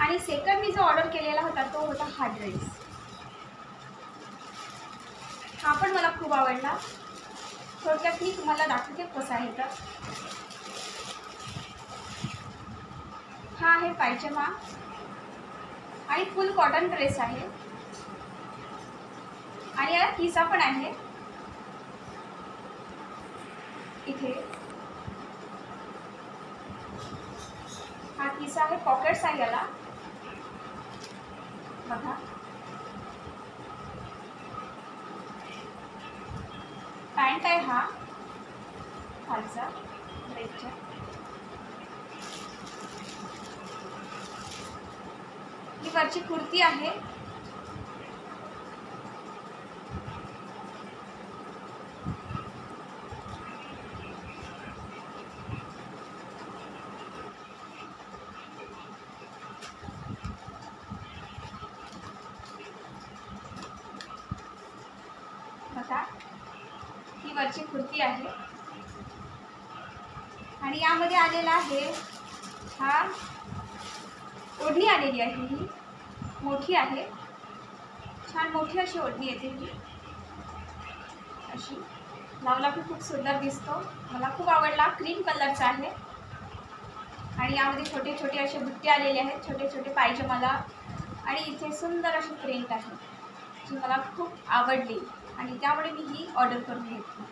आणि सेकंड मी जो ऑर्डर केलेला होता तो होता हा ड्रेस. हा पण मला खूप आवडला. थोडक्यात मी तुम्हाला दाखवते कसा आहे तर. हा आहे पायजमा आणि फुल कॉटन ड्रेस आहे आणि याला किसा पण आहे. इथे हा किसा आहे, पॉकेट्स आहे याला बघा. पॅन्ट आहे हा खालचा ड्रेसचा. ही वरची कुर्ती आहे. बघा ही वरची कुर्ती आहे आणि यामध्ये आलेला आहे हा ओढणी आलेली आहे. ही मोठी आहे, छान मोठी अशी ओढणी येते. ही अशी लावला की खूप सुंदर दिसतो. मला खूप आवडला. क्रीम कलरचा आहे आणि यामध्ये छोटे छोटे असे बुट्टे आलेले आहेत, छोटे छोटे पायजमाला. आणि इथे सुंदर अशी प्रिंट आहे जी मला खूप आवडली आणि त्यामुळे मी ही ऑर्डर करून घेतली.